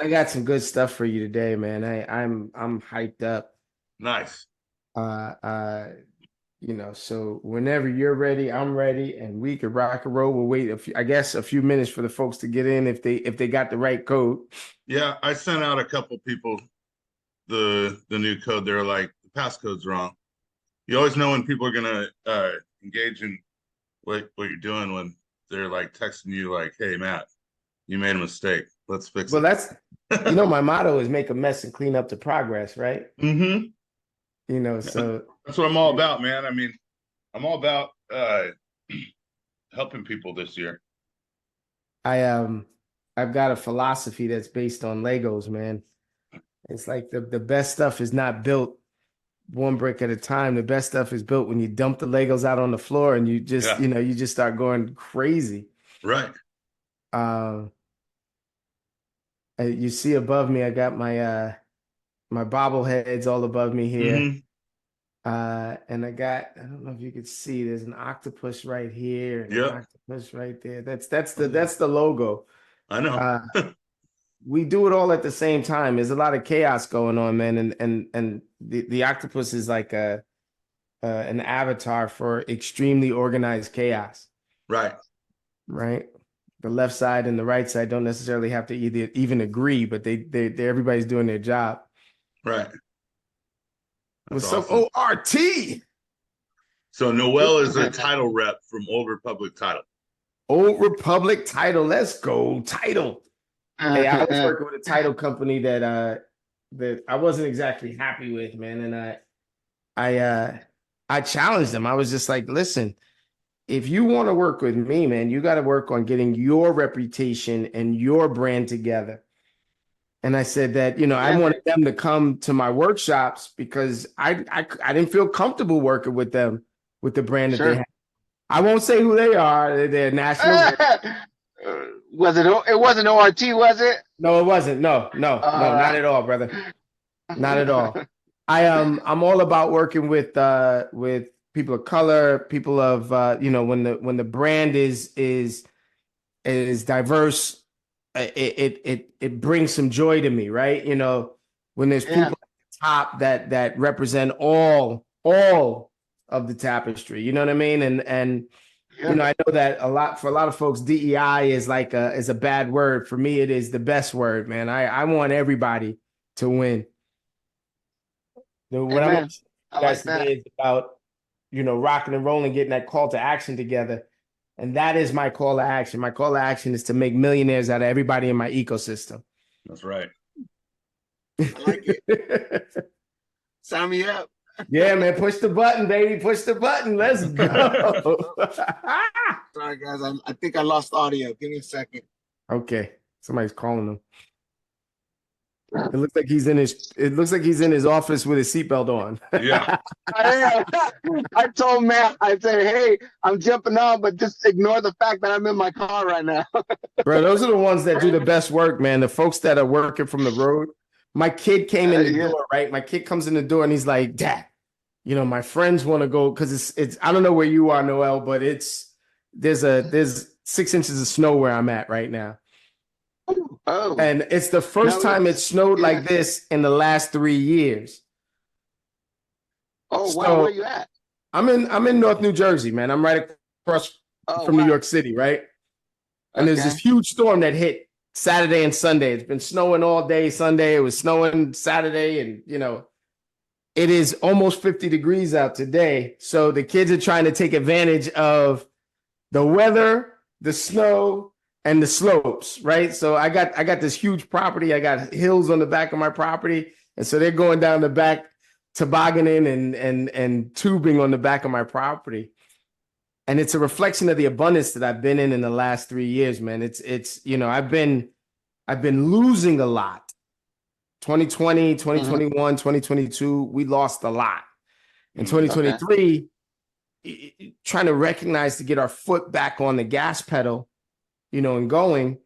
I got some good stuff for you today, man. I'm hyped up. Nice. Uh uh so whenever you're ready, I'm ready, and we could rock and roll. We'll wait I guess a few minutes for the folks to get in if they got the right code. Yeah, I sent out a couple people the new code. They're like, the passcode's wrong. You always know when people are gonna engage in what you're doing when they're like texting you like, "Hey, Matt, you made a mistake. Let's fix Well, it." my motto is make a mess and clean up the progress, right? hmm So That's what I'm all about, man. I mean, I'm all about helping people this year. I I've got a philosophy that's based on Legos, man. It's like the best stuff is not built one brick at a time. The best stuff is built when you dump the Legos out on the floor and you just, Yeah, you just start going crazy. right. Uh, you see above me, I got my bobbleheads all above me here. hmm And I don't know if you could see, there's an octopus right here and an Yep, octopus right there. That's the logo. I know. Uh, we do it all at the same time. There's a lot of chaos going on, man, and the octopus is like an avatar for extremely organized chaos, Right. right? The left side and the right side don't necessarily have to either even agree, but they everybody's doing their job. Right. That's What's up, awesome. ORT? So Noel is a title rep from Old Republic Title. Old Republic title. Let's go. Title. Hey, I was working with a title company that I wasn't exactly happy with, man. And I challenged them. I was just like, listen, if you want to work with me, man, you got to work on getting your reputation and your brand together. And I said that, I Yeah, wanted them to come to my workshops because I didn't feel comfortable working with them with the brand that they sure. have. I won't say who they are. They're national. Was it? It wasn't ORT, was it? No, it wasn't. No, no, no, not Uh, at all, brother. Not at all. I'm all about working with people of color, people of when the brand is diverse, it brings some joy to me, right? When there's yeah, people at the top that represent all of the tapestry, you know what I mean? And yeah. I know that for a lot of folks, DEI is like a bad word. For me, it is the best word, man. I want everybody to win. What I'm going Amen. to I you guys like today that. is about, rocking and rolling, getting that call to action together. And that is my call to action. My call to action is to make millionaires out of everybody in my ecosystem. That's right. I like it. Sign me up. Yeah, man. Push the button, baby. Push the button. Let's go. Sorry, guys. I think I lost audio. Give me a second. Okay. Somebody's calling him. It looks like he's in his office with his seatbelt on. Yeah. I am. I told Matt, I said, hey, I'm jumping on, but just ignore the fact that I'm in my car right now. Bro, those are the ones that do the best work, man. The folks that are working from the road. My kid came in the Yeah. door, right? My kid comes in the door and he's like, Dad, my friends want to go because it's I don't know where you are, Noel, but there's 6 inches of snow where I'm at right now. Oh, And it's the first no, time it snowed yeah. like this in the last 3 years. Oh, wow. Where So you at? I'm in North New Jersey, man. I'm right across Oh, from New wow. York City, right? And there's this Okay. huge storm that hit Saturday and Sunday. It's been snowing all day Sunday. It was snowing Saturday, and it is almost 50 degrees out today. So the kids are trying to take advantage of the weather, the snow, and the slopes, right? So I got this huge property. I got hills on the back of my property, and so they're going down the back, tobogganing and tubing on the back of my property. And it's a reflection of the abundance that I've been in the last 3 years, man. It's I've been losing a lot. 2020, Hmm. 2021, 2022, we lost a lot. In Okay. 2023, trying to recognize to get our foot back on the gas pedal, and going,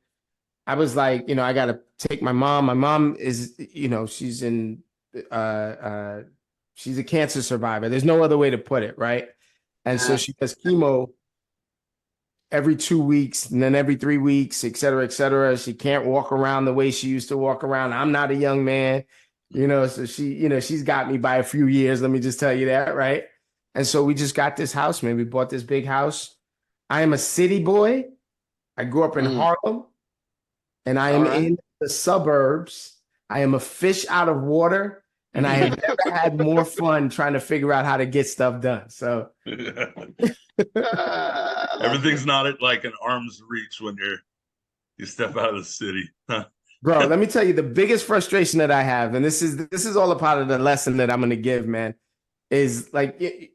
I was like, I got to take my mom. My mom is, uh, uh, she's a cancer survivor. There's no other way to put it, right? And so Yeah. she does chemo every 2 weeks and then every 3 weeks, et cetera, et cetera. She can't walk around the way she used to walk around. I'm not a young man, so she's got me by a few years. Let me just tell you that, right? And so we just got this house, man. We bought this big house. I am a city boy. I grew up in Harlem, and I am in the suburbs. I am a fish out of water, and I have never had more fun trying to figure out how to get stuff done. So everything's not at like an arm's reach when you step out of the city. Bro, let me tell you the biggest frustration that I have, and this is all a part of the lesson that I'm going to give, man, is like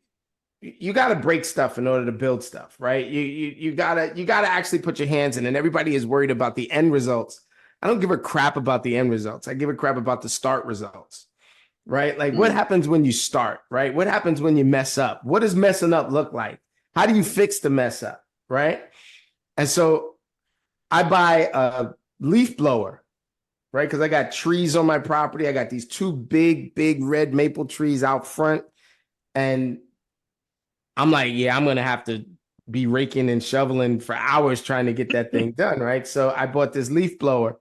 you got to break stuff in order to build stuff, right? You gotta actually put your hands in, and everybody is worried about the end results. I don't give a crap about the end results. I give a crap about the start results, right? Like what happens when you start, right? What happens when you mess up? What does messing up look like? How do you fix the mess up, right? And so I buy a leaf blower, right? Because I got trees on my property. I got these two big red maple trees out front, and I'm like, yeah, I'm going to have to be raking and shoveling for hours trying to get that thing done, right? So I bought this leaf blower,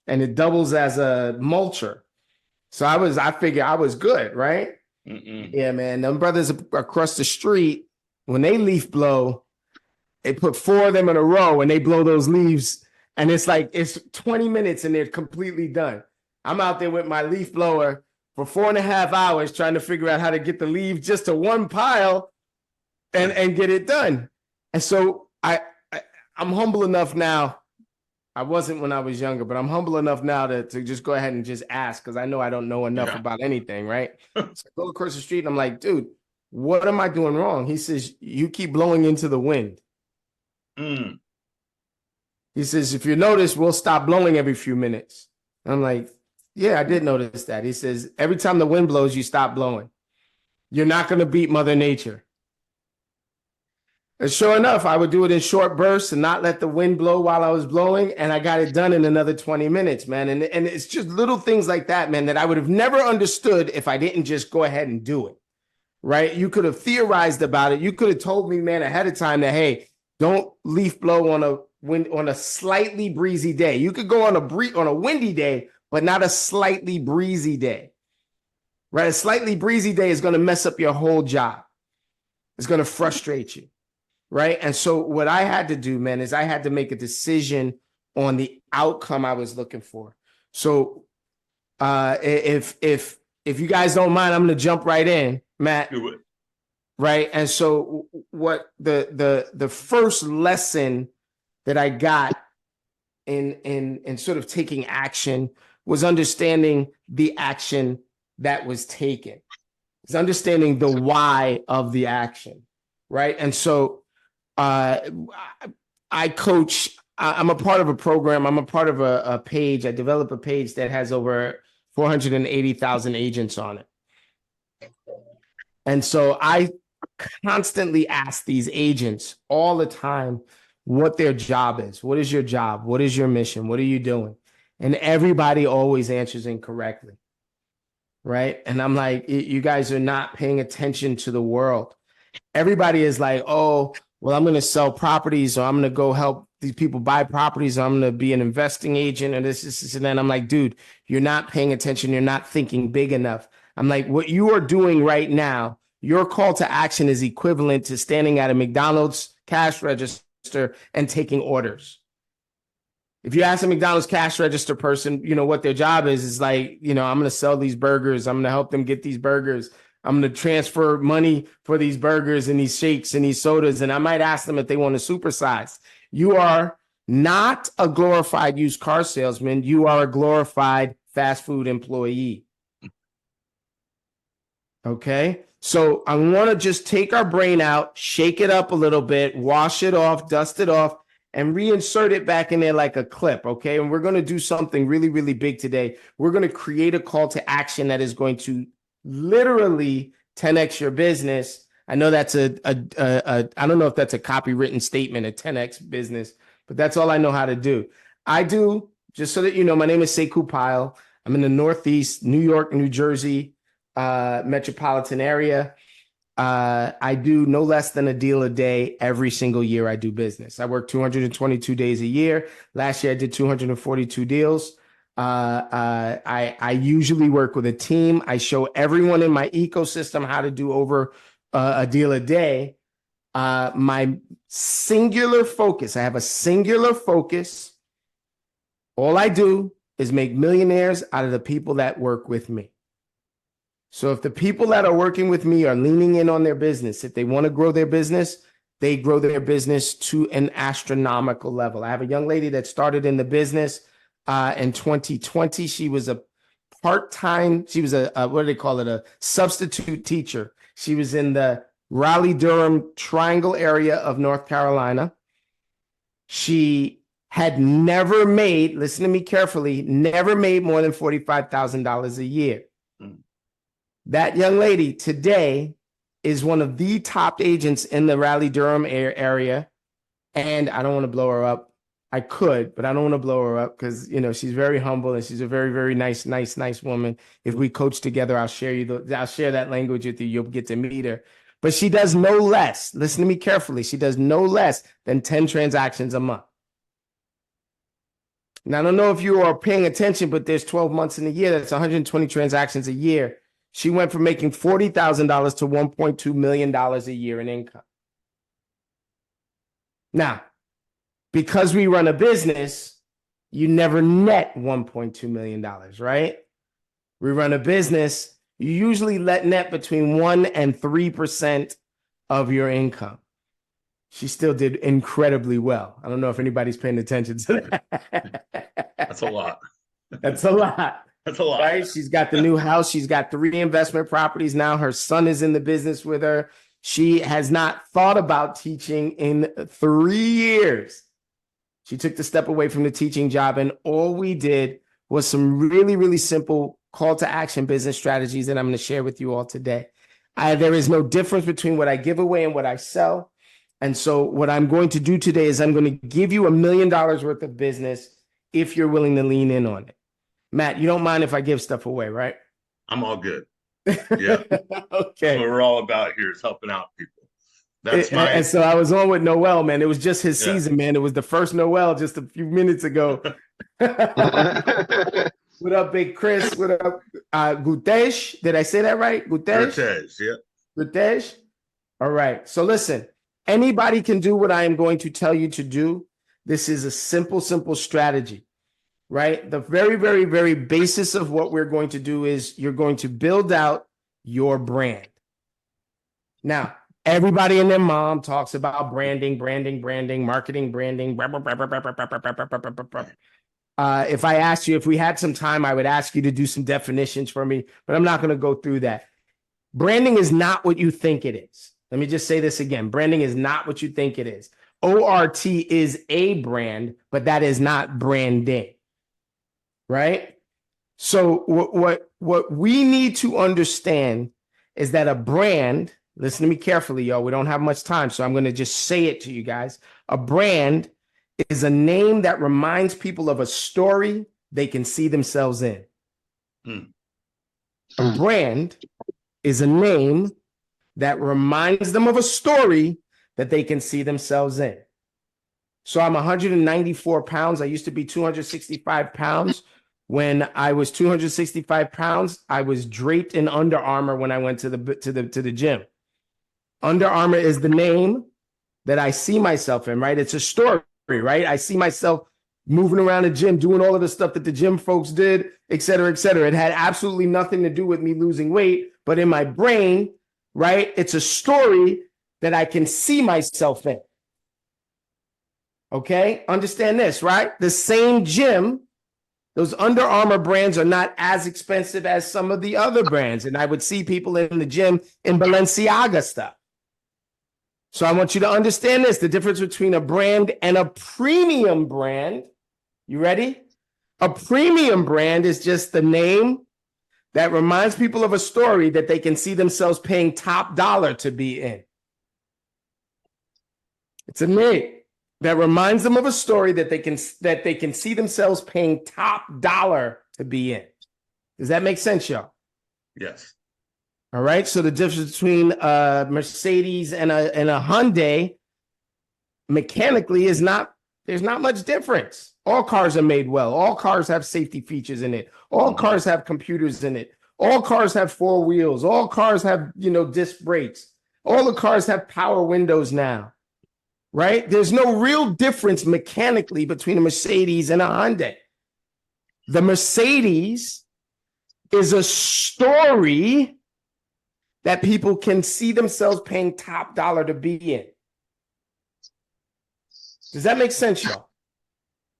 and it doubles as a mulcher. So I figured I was good, right? Yeah, man. Them brothers across the street, when they leaf blow, they put 4 of them in a row and they blow those leaves, and it's 20 minutes and they're completely done. I'm out there with my leaf blower for 4.5 hours trying to figure out how to get the leaves just to one pile and get it done. And so I'm humble enough now. I wasn't when I was younger, but I'm humble enough now to just go ahead and just ask, because I know I don't know enough about anything, right? So I go across the street and I'm like, dude, what am I doing wrong? He says, you keep blowing into the wind. He says, if you notice, we'll stop blowing every few minutes. And I'm like, yeah, I did notice that. He says, every time the wind blows, you stop blowing. You're not going to beat Mother Nature. And sure enough, I would do it in short bursts and not let the wind blow while I was blowing. And I got it done in another 20 minutes, man. And it's just little things like that, man, that I would have never understood if I didn't just go ahead and do it, right? You could have theorized about it. You could have told me, man, ahead of time that, hey, don't leaf blow on a slightly breezy day. You could go on a windy day, but not a slightly breezy day, right? A slightly breezy day is going to mess up your whole job. It's going to frustrate you. Right. And so what I had to do, man, is I had to make a decision on the outcome I was looking for. So if you guys don't mind, I'm going to jump right in, Matt. Do it. Right. And so what the first lesson that I got in sort of taking action was understanding the action that was taken. It's understanding the why of the action. Right. And so I coach, I'm a part of a program. I'm a part of a page. I develop a page that has over 480,000 agents on it. And so I constantly ask these agents all the time what their job is. What is your job? What is your mission? What are you doing? And everybody always answers incorrectly. Right. And I'm like, you guys are not paying attention to the world. Everybody is like, oh, well, I'm going to sell properties, or I'm going to go help these people buy properties, or I'm going to be an investing agent, and this, and then I'm like, dude, you're not paying attention. You're not thinking big enough. I'm like, what you are doing right now, your call to action is equivalent to standing at a McDonald's cash register and taking orders. If you ask a McDonald's cash register person, what their job is like, I'm going to sell these burgers. I'm going to help them get these burgers. I'm going to transfer money for these burgers and these shakes and these sodas. And I might ask them if they want to supersize. You are not a glorified used car salesman. You are a glorified fast food employee. Okay. So I want to just take our brain out, shake it up a little bit, wash it off, dust it off, and reinsert it back in there like a clip. Okay. And we're going to do something really, really big today. We're going to create a call to action that is going to literally 10x your business. I know that's I don't know if that's a copywritten statement, a 10x business, but that's all I know how to do. I do, just so that you know, my name is Sekou Pyle. I'm in the Northeast, New York, New Jersey, metropolitan area. I do no less than a deal a day every single year I do business. I work 222 days a year. Last year I did 242 deals. I usually work with a team. I show everyone in my ecosystem how to do over a deal a day. My singular focus, I have a singular focus. All I do is make millionaires out of the people that work with me. So if the people that are working with me are leaning in on their business, if they want to grow their business, they grow their business to an astronomical level. I have a young lady that started in the business in 2020. She was a part-time, she was a what do they call it? A substitute teacher. She was in the Raleigh-Durham Triangle area of North Carolina. She had never made, listen to me carefully, never made more than $45,000 a year. That young lady today is one of the top agents in the Raleigh-Durham area. And I don't want to blow her up. I could, but I don't want to blow her up because, you know, she's very humble and she's a very, very nice woman. If we coach together, I'll share that language with you. You'll get to meet her. But she does no less. Listen to me carefully. She does no less than 10 transactions a month. Now, I don't know if you are paying attention, but there's 12 months in a year. That's 120 transactions a year. She went from making $40,000 to $1.2 million a year in income. Now, because we run a business, you never net $1.2 million, right? We run a business, you usually net between 1 and 3% of your income. She still did incredibly well. I don't know if anybody's paying attention to that. That's a lot. That's a lot. That's a lot. Right? She's got the new house. She's got 3 investment properties now. Her son is in the business with her. She has not thought about teaching in 3 years. She took the step away from the teaching job, and all we did was some really, really simple call to action business strategies that I'm going to share with you all today. There is no difference between what I give away and what I sell. And so what I'm going to do today is I'm going to give you $1 million worth of business if you're willing to lean in on it. Matt, you don't mind if I give stuff away, right? I'm all good. Yeah. Okay. That's what we're all about here is helping out people. That's my. And so I was on with Noel, man. It was just his season, man. It was the first Noel just a few minutes ago. What up, Big Chris? What up, Gutesh? Did I say that right? Gutesh, yeah. Gutesh? All right. So listen, anybody can do what I am going to tell you to do. This is a simple strategy, right? The very, very, very basis of what we're going to do is you're going to build out your brand. Now, everybody and their mom talks about branding, marketing, branding. If I asked you, if we had some time, I would ask you to do some definitions for me, but I'm not going to go through that. Branding is not what you think it is. Let me just say this again. Branding is not what you think it is. ORT is a brand, but that is not branding, right? So what we need to understand is that a brand, listen to me carefully, y'all. We don't have much time, so I'm going to just say it to you guys. A brand is a name that reminds people of a story they can see themselves in. A brand is a name that reminds them of a story that they can see themselves in. So I'm 194 pounds. I used to be 265 pounds. When I was 265 pounds, I was draped in Under Armour when I went to the gym. Under Armour is the name that I see myself in, right? It's a story, right? I see myself moving around the gym, doing all of the stuff that the gym folks did, et cetera, et cetera. It had absolutely nothing to do with me losing weight, but in my brain, right, it's a story that I can see myself in. Okay? Understand this, right? The same gym, those Under Armour brands are not as expensive as some of the other brands. And I would see people in the gym in Balenciaga stuff. So I want you to understand this, the difference between a brand and a premium brand. You ready? A premium brand is just the name that reminds people of a story that they can see themselves paying top dollar to be in. It's a name that reminds them of a story that they can see themselves paying top dollar to be in. Does that make sense, y'all? Yes. All right. So the difference between a Mercedes and a Hyundai mechanically is not, there's not much difference. All cars are made well. All cars have safety features in it. All cars have computers in it. All cars have four wheels. All cars have, disc brakes. All the cars have power windows now, right? There's no real difference mechanically between a Mercedes and a Hyundai. The Mercedes is a story that people can see themselves paying top dollar to be in. Does that make sense, y'all?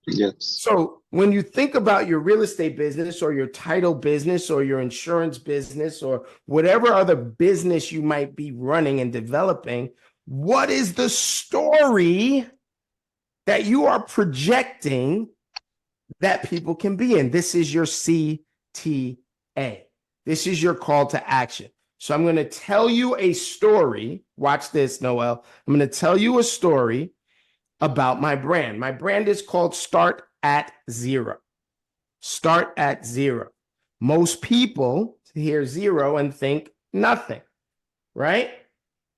Yes. So when you think about your real estate business or your title business or your insurance business or whatever other business you might be running and developing, what is the story that you are projecting that people can be in? This is your CTA. This is your call to action. So I'm going to tell you a story. Watch this, Noel. I'm going to tell you a story about my brand. My brand is called Start at Zero. Start at Zero. Most people hear zero and think nothing, right?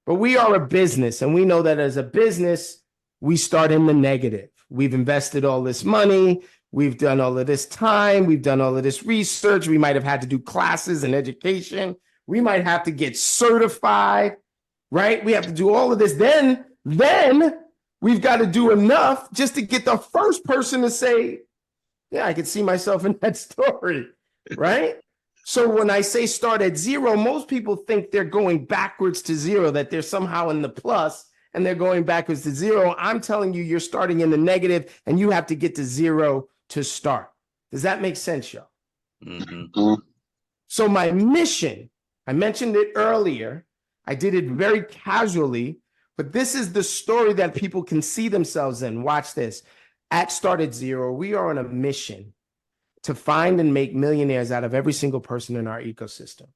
But we are a business, and we know that as a business, we start in the negative. We've invested all this money. We've done all of this time. We've done all of this research. We might have had to do classes and education. We might have to get certified, right? We have to do all of this. Then we've got to do enough just to get the first person to say, yeah, I can see myself in that story, right? So when I say start at zero, most people think they're going backwards to zero, that they're somehow in the plus and they're going backwards to zero. I'm telling you, you're starting in the negative and you have to get to zero to start. Does that make sense, y'all? Mm-hmm. So my mission, I mentioned it earlier. I did it very casually, but this is the story that people can see themselves in. Watch this. At Start at Zero, we are on a mission to find and make millionaires out of every single person in our ecosystem.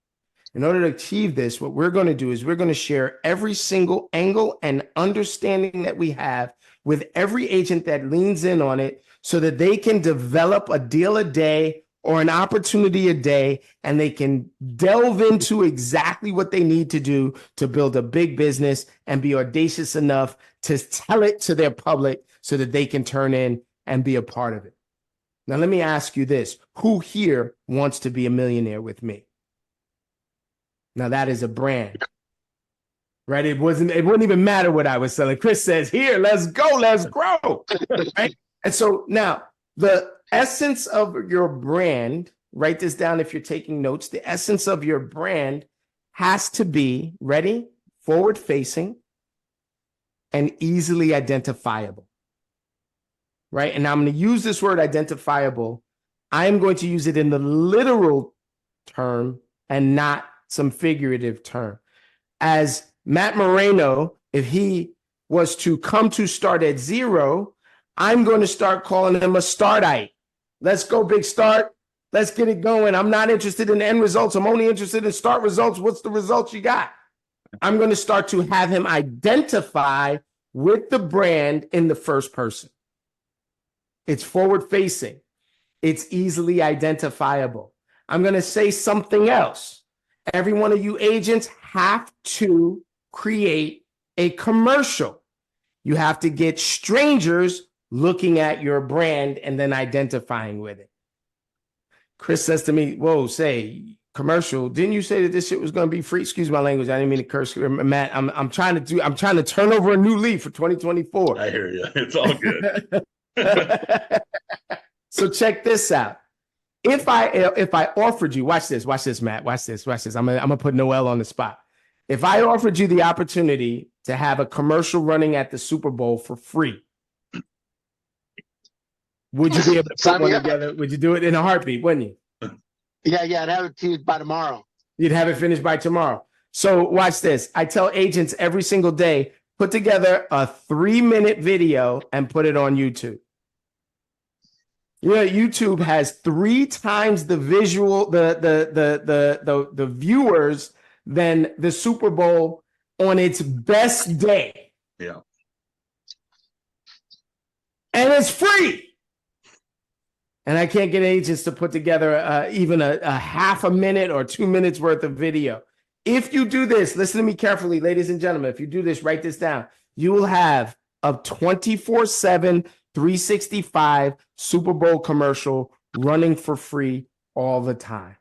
In order to achieve this, what we're going to do is we're going to share every single angle and understanding that we have with every agent that leans in on it so that they can develop a deal a day or an opportunity a day, and they can delve into exactly what they need to do to build a big business and be audacious enough to tell it to their public so that they can turn in and be a part of it. Now, let me ask you this. Who here wants to be a millionaire with me? Now, that is a brand, right? It wouldn't even matter what I was selling. Chris says, here, let's go, let's grow, right? And so now the essence of your brand, write this down if you're taking notes. The essence of your brand has to be, ready, forward facing and easily identifiable, right? And I'm going to use this word identifiable. I'm going to use it in the literal term and not some figurative term. As Matt Moreno, if he was to come to Start at Zero, I'm going to start calling him a startite. Let's go, big start. Let's get it going. I'm not interested in end results. I'm only interested in start results. What's the results you got? I'm going to start to have him identify with the brand in the first person. It's forward facing. It's easily identifiable. I'm going to say something else. Every one of you agents have to create a commercial. You have to get strangers looking at your brand and then identifying with it. Chris says to me, whoa, say commercial. Didn't you say that this shit was going to be free? Excuse my language. I didn't mean to curse. Matt, I'm trying to turn over a new leaf for 2024. I hear you. It's all good. So check this out. If I offered you, watch this, Matt, watch this. I'm gonna put Noel on the spot. If I offered you the opportunity to have a commercial running at the Super Bowl for free, would you be able to put one together? Would you do it in a heartbeat, wouldn't you? Yeah, I'd have it to you by tomorrow. You'd have it finished by tomorrow. So watch this. I tell agents every single day, put together a 3-minute video and put it on YouTube. You know, YouTube has 3 times the visual, the viewers than the Super Bowl on its best day. Yeah. And it's free. And I can't get agents to put together even a half a minute or 2 minutes worth of video. If you do this, listen to me carefully, ladies and gentlemen. If you do this, write this down. You will have a 24/7, 365 Super Bowl commercial running for free all the time.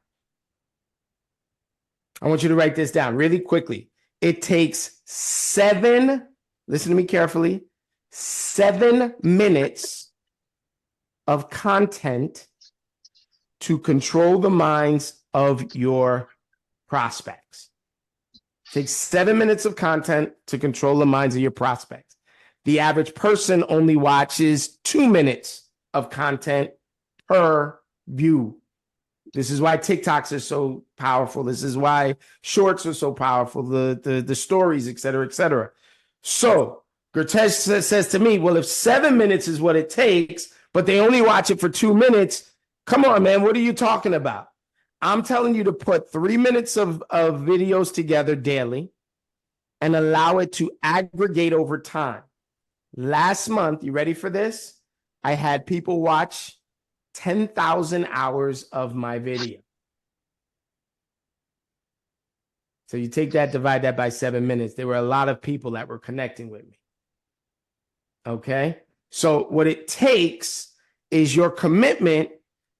I want you to write this down really quickly. It takes listen to me carefully, 7 minutes of content to control the minds of your prospects. It takes 7 minutes of content to control the minds of your prospects. The average person only watches 2 minutes of content per view. This is why TikToks are so powerful. This is why shorts are so powerful, the stories, et cetera, et cetera. So Gertesh says to me, well, if 7 minutes is what it takes, but they only watch it for 2 minutes, come on, man, what are you talking about? I'm telling you to put 3 minutes of videos together daily and allow it to aggregate over time. Last month, you ready for this? I had people watch 10,000 hours of my video. So you take that, divide that by 7 minutes. There were a lot of people that were connecting with me. Okay? So what it takes is your commitment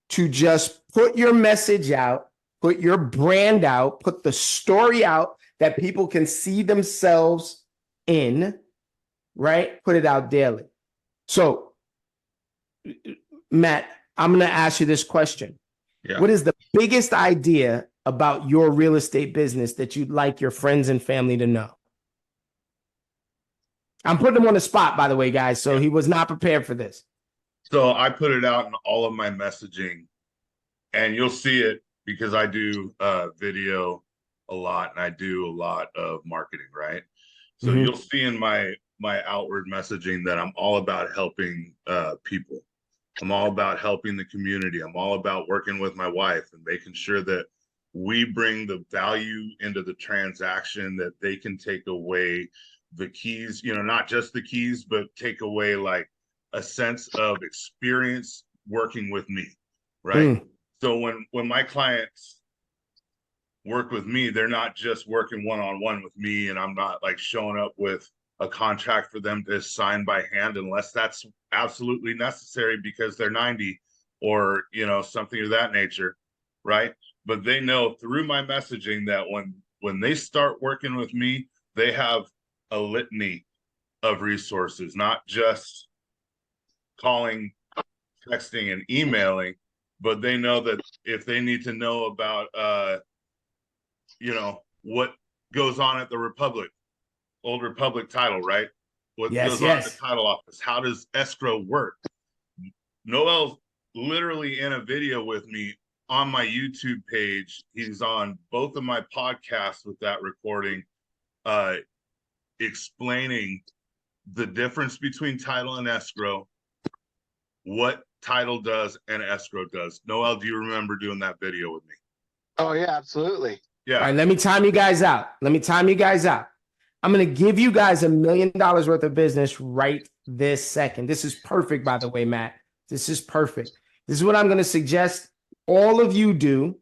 to just put your message out, put your brand out, put the story out that people can see themselves in, right? Put it out daily. So, Matt, I'm going to ask you this question. Yeah. What is the biggest idea about your real estate business that you'd like your friends and family to know? I'm putting him on the spot, by the way, guys, so he was not prepared for this. So I put it out in all of my messaging, and you'll see it because I do video a lot and I do a lot of marketing, right? So you'll see in my outward messaging that I'm all about helping people. I'm all about helping the community. I'm all about working with my wife and making sure that we bring the value into the transaction, that they can take away the keys, you know, not just the keys, but take away like a sense of experience working with me, right? So when my clients work with me, they're not just working one-on-one with me, and I'm not like showing up with a contract for them to sign by hand unless that's absolutely necessary because they're 90 or, you know, something of that nature, right? But they know through my messaging that when they start working with me, they have a litany of resources, not just calling, texting, and emailing, but they know that if they need to know about you know, what goes on at the Republic, Old Republic title, right? What goes on at the title office? How does escrow work? Noel's literally in a video with me on my YouTube page. He's on both of my podcasts with that recording, explaining the difference between title and escrow, what title does and escrow does. Noel, do you remember doing that video with me? Oh yeah, absolutely. Yeah. All right, let me time you guys out. I'm going to give you guys $1 million worth of business right this second. This is perfect, by the way, Matt. This is perfect. This is what I'm going to suggest all of you do.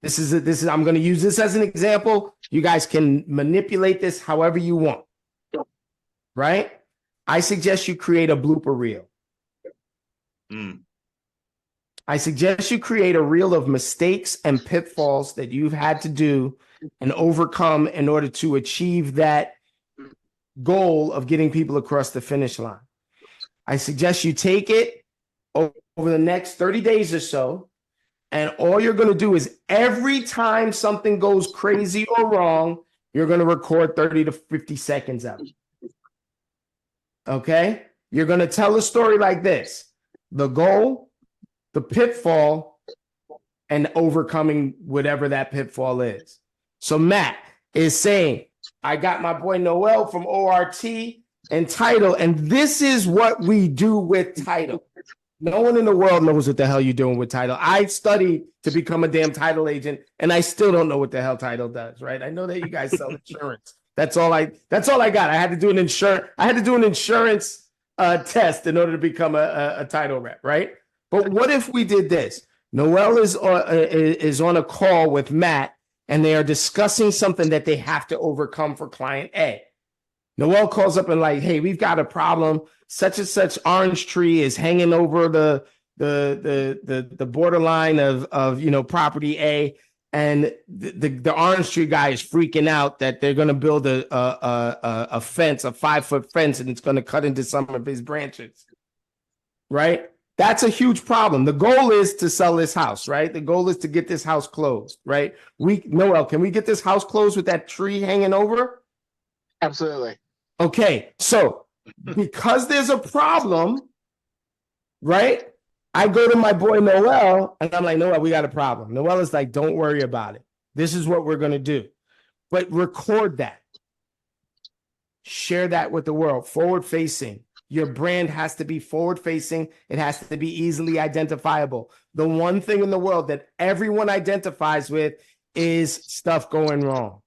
I'm going to use this as an example. You guys can manipulate this however you want, right? I suggest you create a blooper reel. I suggest you create a reel of mistakes and pitfalls that you've had to do and overcome in order to achieve that goal of getting people across the finish line. I suggest you take it over the next 30 days or so, and all you're going to do is every time something goes crazy or wrong, you're going to record 30 to 50 seconds of it. Okay? You're going to tell a story like this: the goal, the pitfall, and overcoming whatever that pitfall is. So Matt is saying, I got my boy Noel from ORT and title, and this is what we do with title. No one in the world knows what the hell you're doing with title. I studied to become a damn title agent, and I still don't know what the hell title does, right? I know that you guys sell insurance. That's all I got. I had to do an insurance test in order to become a title rep, right? But what if we did this? Noel is on a call with Matt, and they are discussing something that they have to overcome for client A. Noel calls up and like, hey, we've got a problem. Such and such orange tree is hanging over the borderline of property A, and the orange tree guy is freaking out that they're going to build a fence, a 5-foot fence, and it's going to cut into some of his branches. Right? That's a huge problem. The goal is to sell this house, right? The goal is to get this house closed, right? Noel, can we get this house closed with that tree hanging over? Absolutely. Okay, so because there's a problem, right? I go to my boy Noel and I'm like, Noel, we got a problem. Noel is like, don't worry about it. This is what we're going to do. But record that. Share that with the world. Forward facing. Your brand has to be forward facing. It has to be easily identifiable. The one thing in the world that everyone identifies with is stuff going wrong.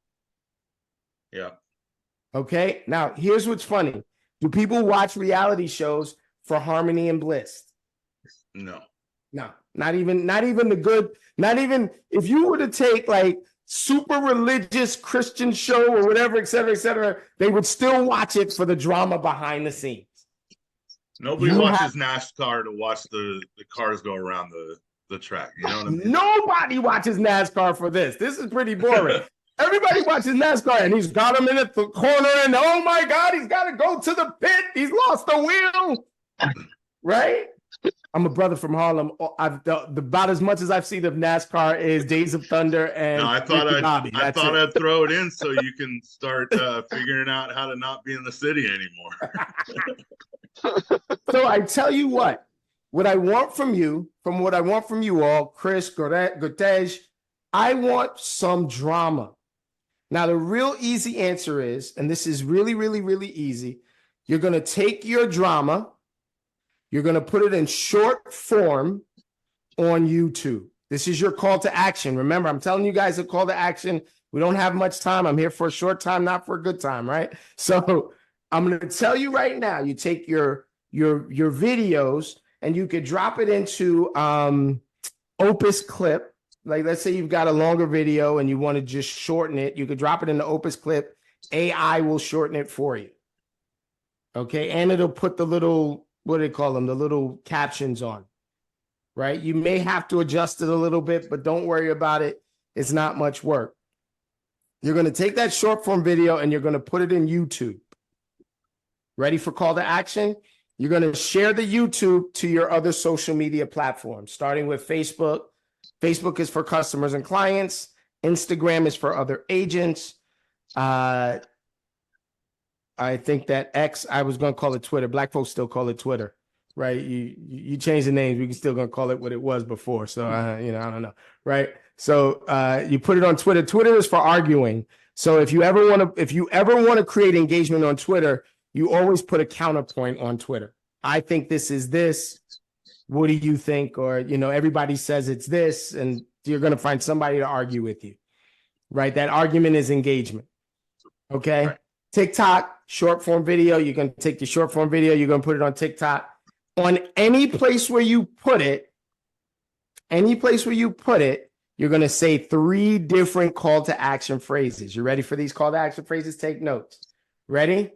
Yeah. Okay. Now, here's what's funny. Do people watch reality shows for harmony and bliss? No. No, not even the good, not even if you were to take like super religious Christian show or whatever, et cetera, they would still watch it for the drama behind the scenes. Nobody watches NASCAR to watch the cars go around the track. You know what I mean? Nobody watches NASCAR for this. This is pretty boring. Everybody watches NASCAR and he's got him in the corner and oh my God, he's got to go to the pit. He's lost the wheel. Right? I'm a brother from Harlem. About as much as I've seen of NASCAR is Days of Thunder and no, I thought I'd throw it in so you can start figuring out how to not be in the city anymore. So I tell you what I want from you, all, Chris, Gotej, I want some drama. Now, the real easy answer is, and this is really, really, really easy, you're going to take your drama, you're going to put it in short form on YouTube. This is your call to action. Remember, I'm telling you guys a call to action. We don't have much time. I'm here for a short time, not for a good time, right? So I'm going to tell you right now, you take your videos and you could drop it into Opus Clip. Like, let's say you've got a longer video and you want to just shorten it. You could drop it into Opus Clip. AI will shorten it for you. Okay. And it'll put the little, what do they call them? The little captions on, right? You may have to adjust it a little bit, but don't worry about it. It's not much work. You're going to take that short form video and you're going to put it in YouTube. Ready for call to action? You're going to share the YouTube to your other social media platforms, starting with Facebook. Facebook is for customers and clients. Instagram is for other agents. I think that X, I was going to call it Twitter. Black folks still call it Twitter, right? You change the names, we can still going to call it what it was before. So, I don't know, right? So you put it on Twitter. Twitter is for arguing. So if you ever want to create engagement on Twitter, you always put a counterpoint on Twitter. I think this is this. What do you think? Or, everybody says it's this, and you're going to find somebody to argue with you, right? That argument is engagement. Okay. Right. TikTok, short form video. You're going to take the short form video. You're going to put it on TikTok. On any place where you put it, you're going to say 3 different call to action phrases. You ready for these call to action phrases? Take notes. Ready?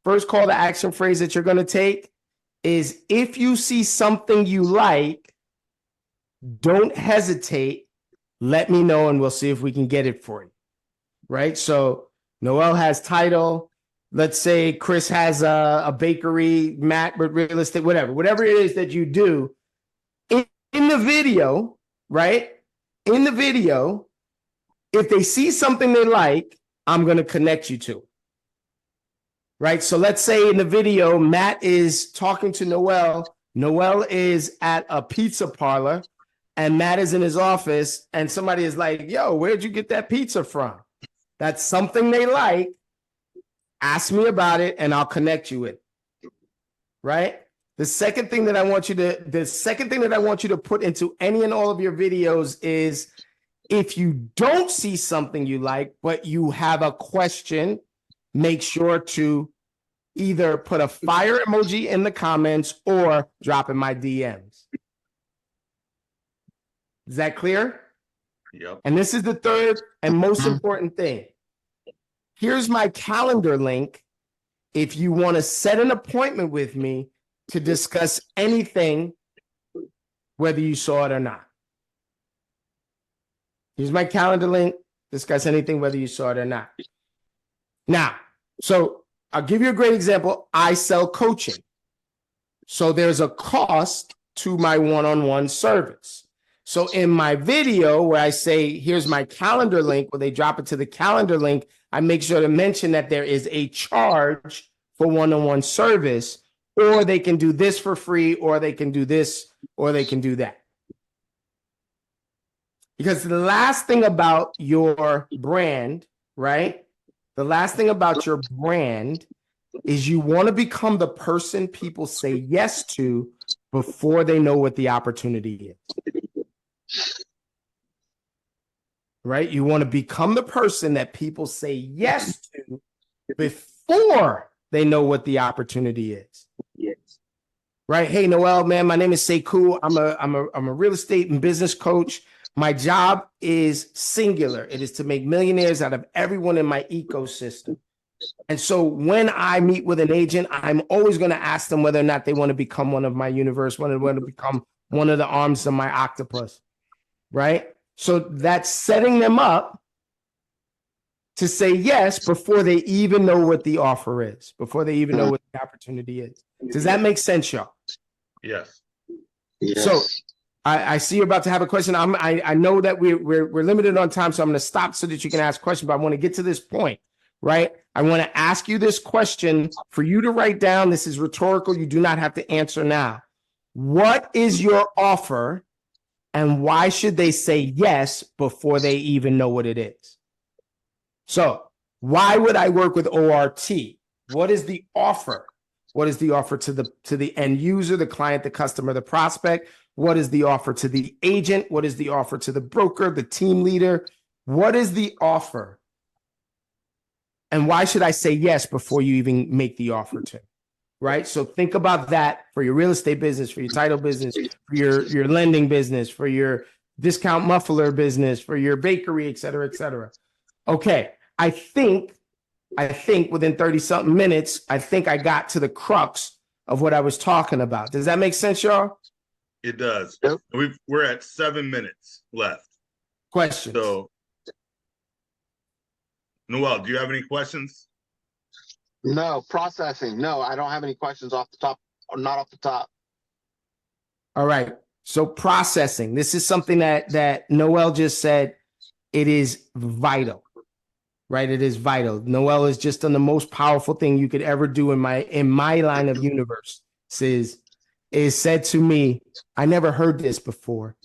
First call to action phrase that you're going to take is, if you see something you like, don't hesitate. Let me know and we'll see if we can get it for you. Right? So Noel has title. Let's say Chris has a bakery, Matt, real estate, whatever it is that you do in the video, right? In the video, if they see something they like, I'm going to connect you to it. Right. So let's say in the video, Matt is talking to Noel. Noel is at a pizza parlor and Matt is in his office and somebody is like, yo, where'd you get that pizza from? That's something they like. Ask me about it and I'll connect you with it. Right. The second thing that I want you to put into any and all of your videos is, if you don't see something you like, but you have a question, make sure to either put a fire emoji in the comments or drop in my DMs. Is that clear? Yep. And this is the third and most important thing. Here's my calendar link if you want to set an appointment with me to discuss anything, whether you saw it or not. Here's my calendar link. Discuss anything, whether you saw it or not. Now, so I'll give you a great example. I sell coaching. So there's a cost to my one-on-one service. So in my video where I say, here's my calendar link, where they drop it to the calendar link, I make sure to mention that there is a charge for one-on-one service, or they can do this for free, or they can do this, or they can do that. Because the last thing about your brand, right? The last thing about your brand is you want to become the person people say yes to before they know what the opportunity is. Right? You want to become the person that people say yes to before they know what the opportunity is. Yes. Right? Hey, Noel, man, my name is Sekou. I'm a real estate and business coach. My job is singular. It is to make millionaires out of everyone in my ecosystem. And so when I meet with an agent, I'm always going to ask them whether or not they want to become one of my universe, whether they want to become one of the arms of my octopus, right? So that's setting them up to say yes before they even know what the offer is, before they even know what the opportunity is. Does that make sense, y'all? Yes. Yes. So I see you're about to have a question. I know that we're limited on time, so I'm going to stop so that you can ask questions, but I want to get to this point, right? I want to ask you this question for you to write down. This is rhetorical. You do not have to answer now. What is your offer, and why should they say yes before they even know what it is? So why would I work with ORT? What is the offer? What is the offer to the end user, the client, the customer, the prospect? What is the offer to the agent? What is the offer to the broker, the team leader? What is the offer? And why should I say yes before you even make the offer to? Right? So think about that for your real estate business, for your title business, for your lending business, for your discount muffler business, for your bakery, et cetera, et cetera. Okay. I think within 30 something minutes, I think I got to the crux of what I was talking about. Does that make sense, y'all? It does. Yep. We're at 7 minutes left. Questions? So, Noel, do you have any questions? No, processing. No, I don't have any questions off the top, or not off the top. All right. So processing. This is something that Noel just said. It is vital. Right? It is vital. Noel has just done the most powerful thing you could ever do in my line of universe. Is said to me, I never heard this before.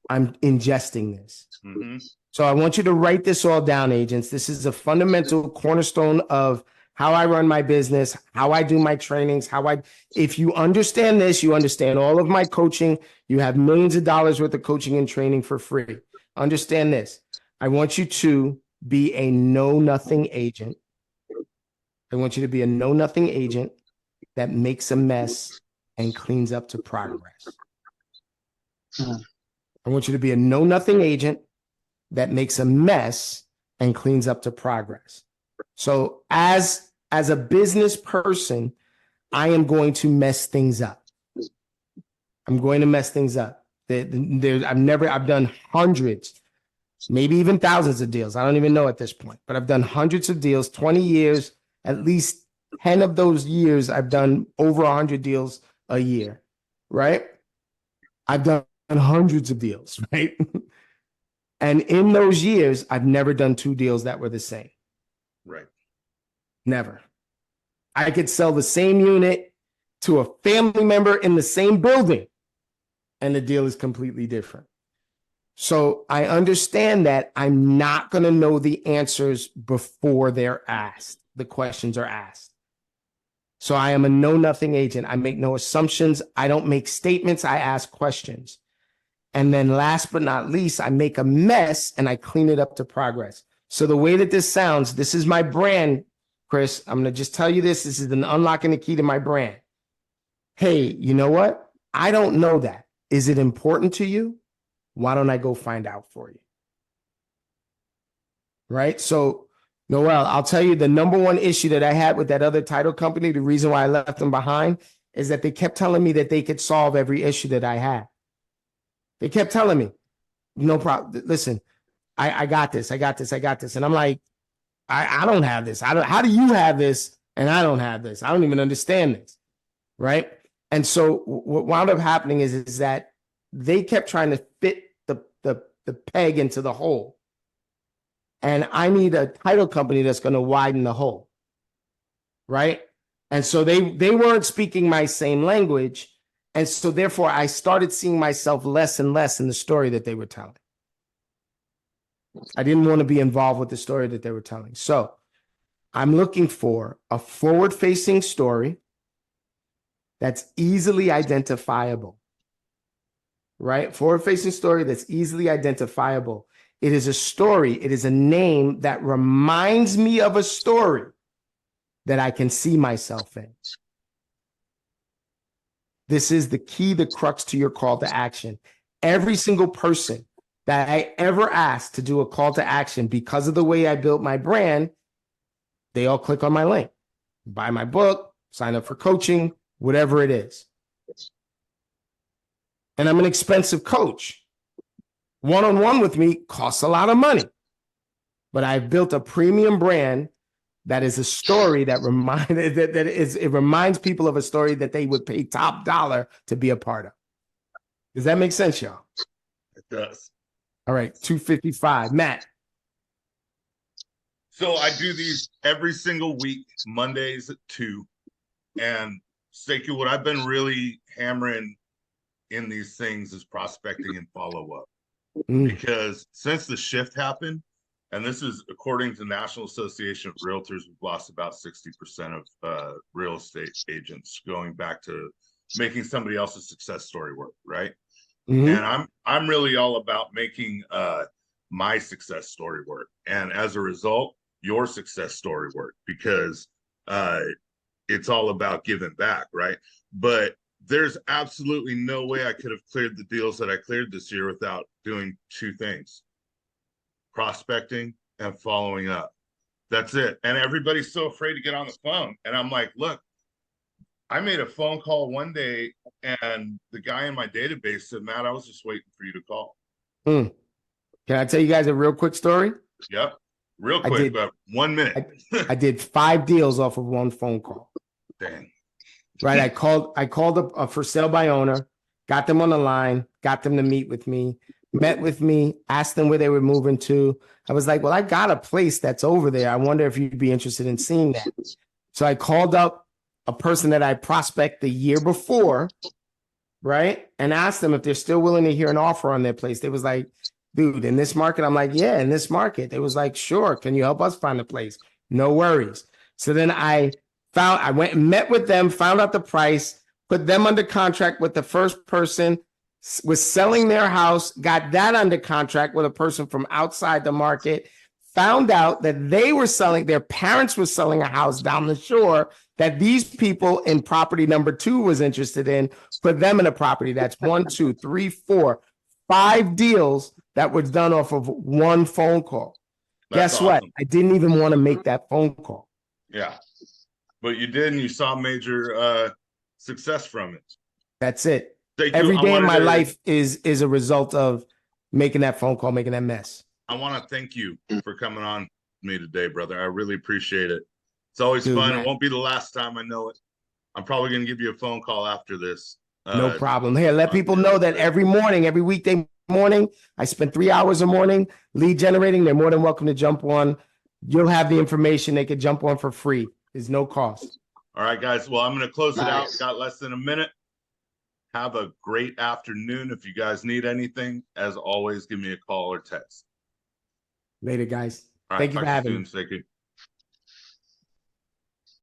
I'm ingesting this. Mm-hmm. So I want you to write this all down, agents. This is a fundamental cornerstone of how I run my business, how I do my trainings, if you understand this, you understand all of my coaching. You have millions of dollars worth of coaching and training for free. Understand this. I want you to be a know-nothing agent. I want you to be a know-nothing agent that makes a mess and cleans up to progress. I want you to be a know-nothing agent that makes a mess and cleans up to progress. So as a business person, I am going to mess things up. I'm going to mess things up. I've done hundreds, maybe even thousands of deals. I don't even know at this point, but I've done hundreds of deals, 20 years, at least 10 of those years, I've done over 100 deals a year, right? I've done hundreds of deals, right? And in those years, I've never done 2 deals that were the same. Right. Never. I could sell the same unit to a family member in the same building, and the deal is completely different. So I understand that I'm not going to know the answers before they're asked. The questions are asked. So I am a know-nothing agent. I make no assumptions. I don't make statements. I ask questions. And then last but not least, I make a mess and I clean it up to progress. So the way that this sounds, this is my brand, Chris. I'm going to just tell you this. This is an unlocking the key to my brand. Hey, you know what? I don't know that. Is it important to you? Why don't I go find out for you? right? So, Noel, I'll tell you the number one issue that I had with that other title company, the reason why I left them behind is that they kept telling me that they could solve every issue that I had. They kept telling me, no problem. Listen, I got this. I got this. I got this. And I'm like, I don't have this. How do you have this? And I don't have this. I don't even understand this. Right. And so what wound up happening is that they kept trying to fit the peg into the hole. And I need a title company that's going to widen the hole. Right. And so they weren't speaking my same language. And so therefore I started seeing myself less and less in the story that they were telling. I didn't want to be involved with the story that they were telling. So I'm looking for a forward-facing story that's easily identifiable, right? Forward-facing story that's easily identifiable. It is a story. It is a name that reminds me of a story that I can see myself in. This is the key, the crux to your call to action. Every single person that I ever asked to do a call to action because of the way I built my brand, they all click on my link, buy my book, sign up for coaching, whatever it is. And I'm an expensive coach. One-on-one with me costs a lot of money, but I've built a premium brand that is a story that it reminds people of a story that they would pay top dollar to be a part of. Does that make sense, y'all? It does. All right, 255. Matt. So I do these every single week, Mondays at 2. And Sekou, what I've been really hammering in these things is prospecting and follow-up. Because since the shift happened, and this is according to National Association of Realtors, we've lost about 60% of real estate agents going back to making somebody else's success story work, right? And I'm really all about making my success story work, and as a result, your success story work, because it's all about giving back, right? But there's absolutely no way I could have cleared the deals that I cleared this year without doing two things: prospecting and following up. That's it. And everybody's so afraid to get on the phone. And I'm like, look, I made a phone call one day and the guy in my database said, Matt, I was just waiting for you to call. Can I tell you guys a real quick story? Yep. Real quick, but 1 minute. I did 5 deals off of one phone call. Dang. Right. I called a for sale by owner, got them on the line, got them to meet with me, met with me, asked them where they were moving to. I was like, well, I got a place that's over there. I wonder if you'd be interested in seeing that. So I called up a person that I prospect the year before, right? And asked them if they're still willing to hear an offer on their place. They was like, dude, in this market? I'm like, yeah, in this market. They was like, sure. Can you help us find a place? No worries. So then I went and met with them, found out the price, put them under contract with the first person, was selling their house, got that under contract with a person from outside the market, found out that they were selling, their parents were selling a house down the shore that these people in property number 2 was interested in, put them in a property. That's 1, 2, 3, 4, 5 deals that was done off of one phone call. Guess what? I didn't even want to make that phone call. Yeah. But you did, and you saw major success from it. That's it. Every day in my life is a result of making that phone call, making that mess. I want to thank you for coming on me today, brother. I really appreciate it. It's always fun. Man. It won't be the last time, I know it. I'm probably going to give you a phone call after this. No problem. Here, let people know that every morning, every weekday morning, I spend 3 hours a morning lead generating. They're more than welcome to jump on. You'll have the information. They can jump on for free. There's no cost. All right, guys. Well, I'm going to close it out. Got less than a minute. Have a great afternoon. If you guys need anything, as always, give me a call or text. Later, guys. All right, Thank you for having me. Thank you.